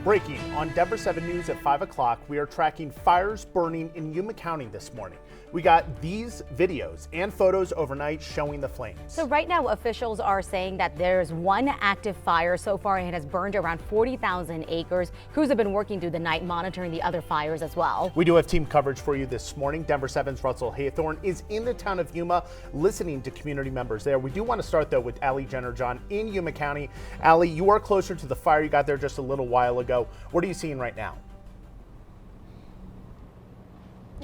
Breaking on Denver7 News at 5 o'clock, we are tracking fires burning in Yuma County this morning. We got these videos and photos overnight showing the flames. So right now, officials are saying that there's one active fire. So far, it has burned around 40,000 acres. Crews have been working through the night, monitoring the other fires as well. We do have team coverage for you this morning. Denver7's Russell Haythorne is in the town of Yuma, listening to community members there. We do want to start, though, with Allie Jenner-John in Yuma County. Allie, you are closer to the fire. You got there just a little while ago. What are you seeing right now?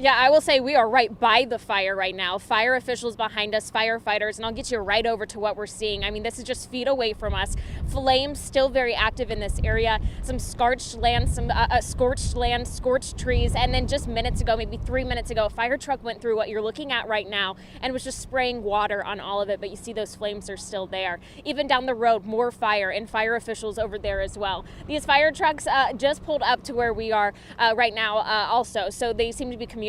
Yeah, I will say we are right by the fire right now. Fire officials behind us, firefighters, and I'll get you right over to what we're seeing. I mean, this is just feet away from us. Flames still very active in this area. Some scorched land, scorched trees, and then just minutes ago, maybe 3 minutes ago, a fire truck went through what you're looking at right now and was just spraying water on all of it, but you see those flames are still there. Even down the road, more fire and fire officials over there as well. These fire trucks just pulled up to where we are right now also, so they seem to be communicating,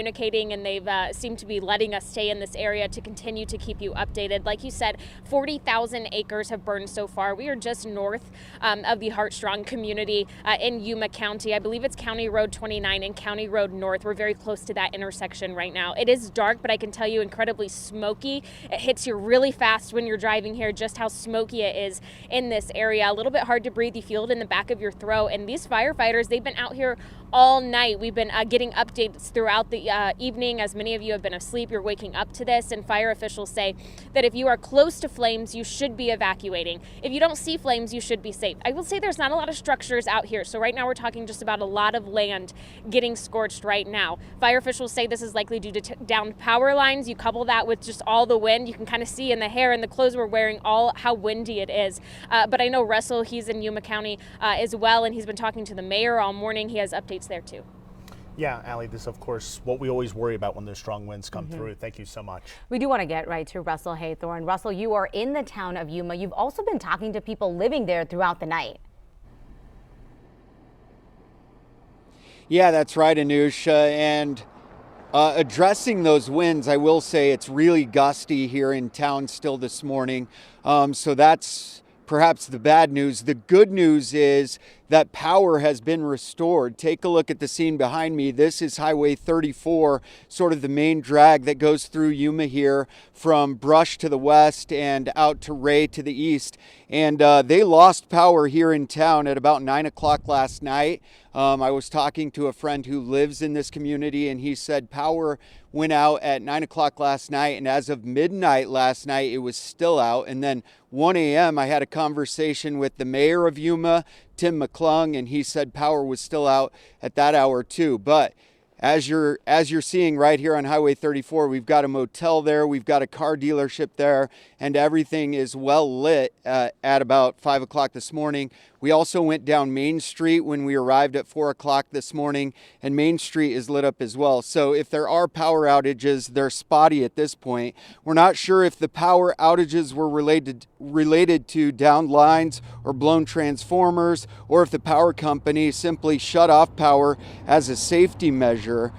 and they've seemed to be letting us stay in this area to continue to keep you updated. Like you said, 40,000 acres have burned so far. We are just north of the Heartstrong community in Yuma County. I believe it's County Road 29 and County Road North. We're very close to that intersection right now. It is dark, but I can tell you incredibly smoky. It hits you really fast when you're driving here, just how smoky it is in this area. A little bit hard to breathe. You feel it in the back of your throat. And these firefighters, they've been out here all night. We've been getting updates throughout the evening. As many of you have been asleep, you're waking up to this, and fire officials say that if you are close to flames, you should be evacuating. If you don't see flames, you should be safe. I will say there's not a lot of structures out here, so right now we're talking just about a lot of land getting scorched right now. Fire officials say this is likely due to downed power lines. You couple that with just all the wind, you can kind of see in the hair and the clothes we're wearing all how windy it is. But I know Russell, he's in Yuma County as well, and he's been talking to the mayor all morning. He has updates there too. Yeah, Allie, this is, of course, what we always worry about when those strong winds come through. Thank you so much. We do want to get right to Russell Haythorne. Russell, you are in the town of Yuma. You've also been talking to people living there throughout the night. Yeah, that's right, Anusha. And addressing those winds, I will say it's really gusty here in town still this morning. So that's perhaps the bad news. The good news is that power has been restored. Take a look at the scene behind me. This is Highway 34, sort of the main drag that goes through Yuma here from Brush to the west and out to Ray to the east. And they lost power here in town at about 9 o'clock last night. I was talking to a friend who lives in this community, and he said power went out at 9 o'clock last night, and as of midnight last night, it was still out. And then 1 a.m., I had a conversation with the mayor of Yuma, Tim McClung, and he said power was still out at that hour too. But as you're seeing right here on Highway 34, we've got a motel there, we've got a car dealership there, and everything is well lit at about 5 o'clock this morning. We also went down Main Street when we arrived at 4 o'clock this morning, and Main Street is lit up as well. So if there are power outages, they're spotty at this point. We're not sure if the power outages were related to downed lines or blown transformers, or if the power company simply shut off power as a safety measure.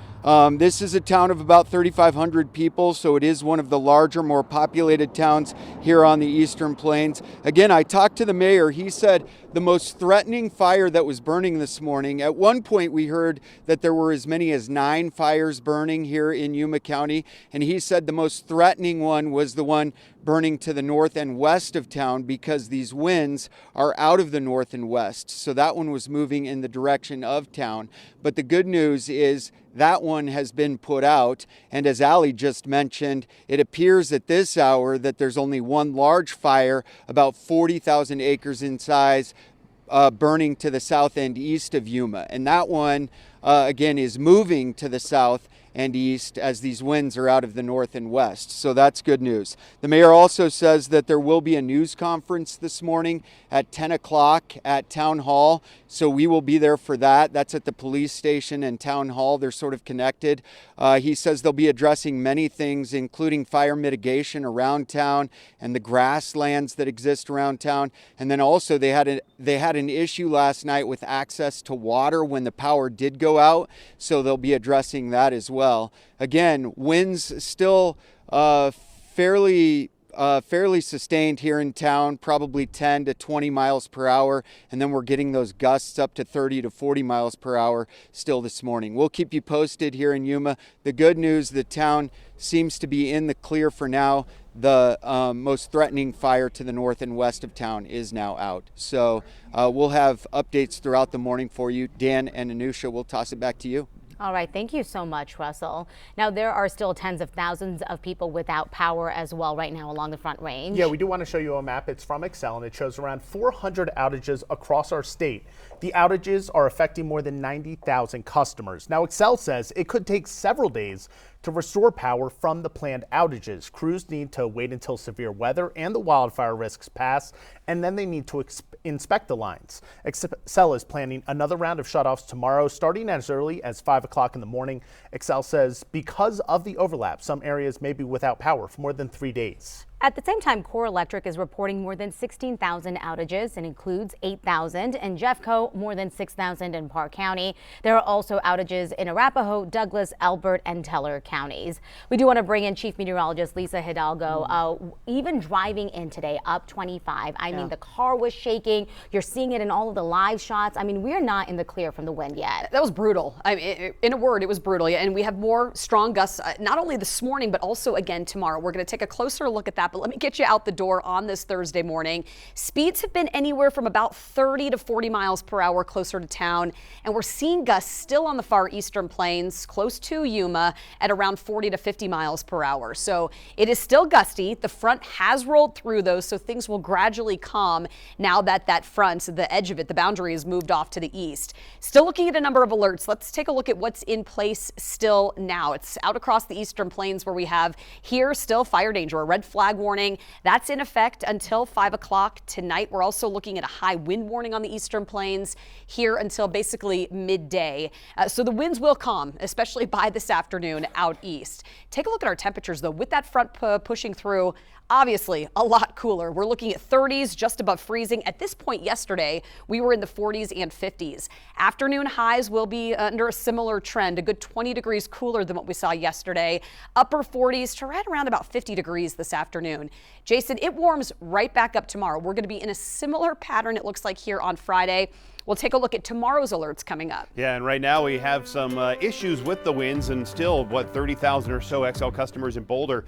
This is a town of about 3,500 people, so it is one of the larger, more populated towns here on the Eastern Plains. Again, I talked to the mayor. He said the most threatening fire that was burning this morning, at one point we heard that there were as many as 9 fires burning here in Yuma County, and he said the most threatening one was the one burning to the north and west of town because these winds are out of the north and west. So that one was moving in the direction of town. But the good news is that one has been put out. And as Allie just mentioned, it appears at this hour that there's only one large fire, about 40,000 acres in size, burning to the south and east of Yuma. And that one, again, is moving to the south and east as these winds are out of the north and west. So that's good news. The mayor also says that there will be a news conference this morning at 10 o'clock at Town Hall. So we will be there for that. That's at the police station and Town Hall. They're sort of connected. He says they'll be addressing many things, including fire mitigation around town and the grasslands that exist around town. And then also they had an issue last night with access to water when the power did go out. So they'll be addressing that as well. Again, winds still fairly fairly sustained here in town, probably 10 to 20 miles per hour. And then we're getting those gusts up to 30 to 40 miles per hour still this morning. We'll keep you posted here in Yuma. The good news, the town seems to be in the clear for now. The most threatening fire to the north and west of town is now out. So we'll have updates throughout the morning for you. Dan and Anusha, we'll toss it back to you. All right, thank you so much, Russell. Now, there are still tens of thousands of people without power as well right now along the Front Range. Yeah, we do want to show you a map. It's from Excel, and it shows around 400 outages across our state. The outages are affecting more than 90,000 customers. Now, Excel says it could take several days to restore power from the planned outages. Crews need to wait until severe weather and the wildfire risks pass, and then they need to inspect the lines. Excel is planning another round of shutoffs tomorrow, starting as early as 5 o'clock in the morning. Excel says because of the overlap, some areas may be without power for more than 3 days. At the same time, Core Electric is reporting more than 16,000 outages and includes 8,000 in Jeffco, more than 6,000 in Park County. There are also outages in Arapahoe, Douglas, Elbert, and Teller counties. We do want to bring in Chief Meteorologist Lisa Hidalgo. Even driving in today, up 25. I mean, the car was shaking. You're seeing it in all of the live shots. I mean, we're not in the clear from the wind yet. That was brutal. I mean, in a word, it was brutal. And we have more strong gusts, not only this morning, but also again tomorrow. We're going to take a closer look at that. But let me get you out the door on this Thursday morning. Speeds have been anywhere from about 30 to 40 miles per hour closer to town. And we're seeing gusts still on the far eastern plains, close to Yuma, at around 40 to 50 miles per hour. So it is still gusty. The front has rolled through those, so things will gradually calm now that that front, the edge of it, the boundary is moved off to the east. Still looking at a number of alerts. Let's take a look at what's in place still now. It's out across the eastern plains where we have here still fire danger, a red flag warning. That's in effect until 5 o'clock tonight. We're also looking at a high wind warning on the eastern plains here until basically midday. So the winds will calm, especially by this afternoon out east. Take a look at our temperatures, though. With that front pushing through, obviously a lot cooler. We're looking at 30s, just above freezing. At this point yesterday, we were in the 40s and 50s. Afternoon highs will be under a similar trend, a good 20 degrees cooler than what we saw yesterday. Upper 40s to right around about 50 degrees this afternoon. Jason, it warms right back up tomorrow. We're going to be in a similar pattern, it looks like, here on Friday. We'll take a look at tomorrow's alerts coming up. Yeah, and right now we have some issues with the winds and still, 30,000 or so XL customers in Boulder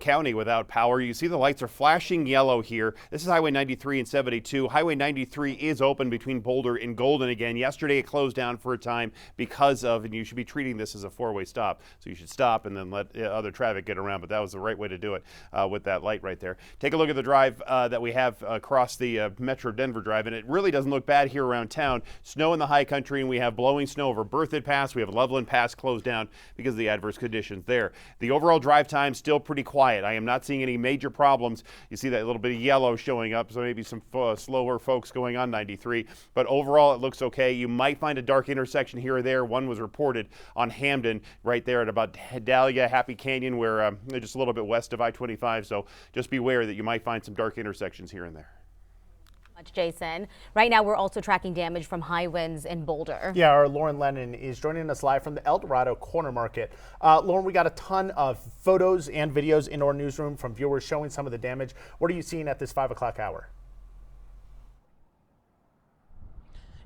County without power. You see the lights are flashing yellow here. This is Highway 93 and 72. Highway 93 is open between Boulder and Golden again. Yesterday it closed down for a time because of, and you should be treating this as a four-way stop. So you should stop and then let other traffic get around, but that was the right way to do it with that light right there. Take a look at the drive that we have across the Metro Denver Drive, and it really doesn't look bad here around town. Snow in the high country, and we have blowing snow over Berthoud Pass. We have Loveland Pass closed down because of the adverse conditions there. The overall drive time still pretty quiet. I am not seeing any major problems. You see that little bit of yellow showing up, so maybe some slower folks going on 93. But overall, it looks okay. You might find a dark intersection here or there. One was reported on Hamden right there at about Dahlia, Happy Canyon, where they're just a little bit west of I-25. So just beware that you might find some dark intersections here and there. Jason. Right now, we're also tracking damage from high winds in Boulder. Yeah, our Lauren Lennon is joining us live from the El Dorado Corner Market. Lauren, we got a ton of photos and videos in our newsroom from viewers showing some of the damage. What are you seeing at this 5 o'clock hour?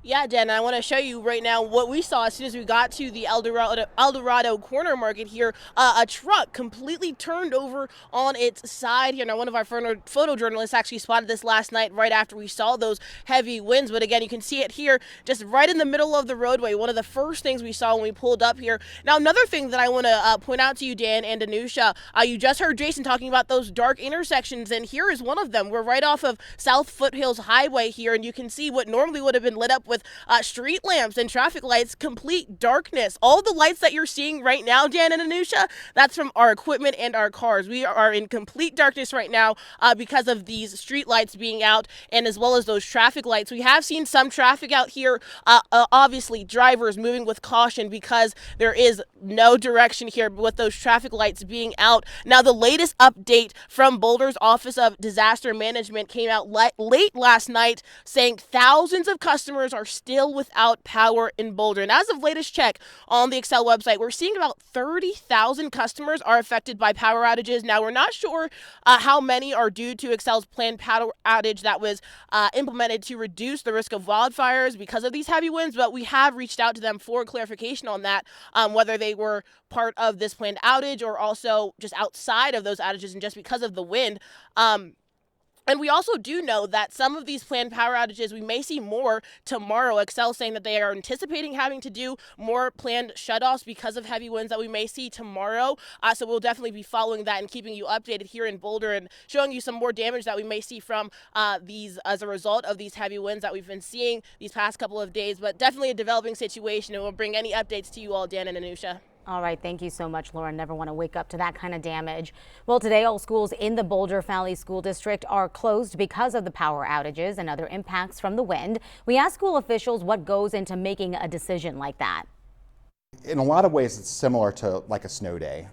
Yeah, Dan, I want to show you right now what we saw as soon as we got to the El Dorado Corner Market here. A truck completely turned over on its side here. Now, one of our photojournalists actually spotted this last night right after we saw those heavy winds. But again, you can see it here just right in the middle of the roadway. One of the first things we saw when we pulled up here. Now, another thing that I want to point out to you, Dan and Anusha, you just heard Jason talking about those dark intersections, and here is one of them. We're right off of South Foothills Highway here, and you can see what normally would have been lit up with street lamps and traffic lights, complete darkness. All the lights that you're seeing right now, Dan and Anusha, that's from our equipment and our cars. We are in complete darkness right now because of these street lights being out, and as well as those traffic lights. We have seen some traffic out here, obviously drivers moving with caution because there is no direction here with those traffic lights being out. Now, the latest update from Boulder's Office of Disaster Management came out late last night saying thousands of customers are still without power in Boulder. And as of latest check on the Xcel website, we're seeing about 30,000 customers are affected by power outages. Now, we're not sure how many are due to Xcel's planned power outage that was implemented to reduce the risk of wildfires because of these heavy winds, but we have reached out to them for clarification on that, whether they were part of this planned outage or also just outside of those outages and just because of the wind. And we also do know that some of these planned power outages, we may see more tomorrow. Xcel saying that they are anticipating having to do more planned shutoffs because of heavy winds that we may see tomorrow. So we'll definitely be following that and keeping you updated here in Boulder and showing you some more damage that we may see from these as a result of these heavy winds that we've been seeing these past couple of days. But definitely a developing situation, and we'll bring any updates to you all, Dan and Anusha. All right, thank you so much, Laura. Never want to wake up to that kind of damage. Well, today all schools in the Boulder Valley School District are closed because of the power outages and other impacts from the wind. We asked school officials what goes into making a decision like that. In a lot of ways, it's similar to like a snow day.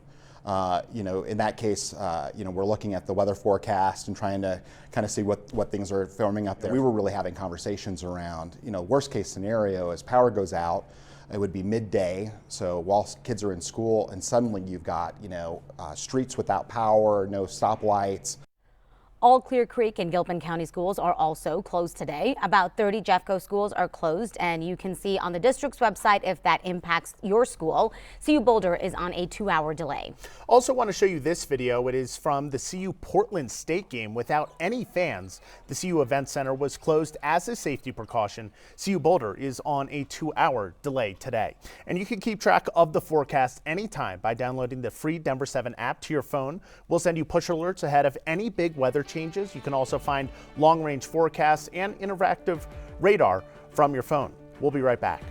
In that case, we're looking at the weather forecast and trying to kind of see what things are forming up there. We were really having conversations around, worst case scenario is power goes out. It would be midday, so while kids are in school, and suddenly you've got, streets without power, no stoplights. All Clear Creek and Gilpin County schools are also closed today. About 30 Jeffco schools are closed, and you can see on the district's website if that impacts your school. CU Boulder is on a 2-hour delay. Also want to show you this video. It is from the CU Portland State game without any fans. The CU Event Center was closed as a safety precaution. CU Boulder is on a 2-hour delay today. And you can keep track of the forecast anytime by downloading the free Denver7 app to your phone. We'll send you push alerts ahead of any big weather changes. You can also find long-range forecasts and interactive radar from your phone. We'll be right back.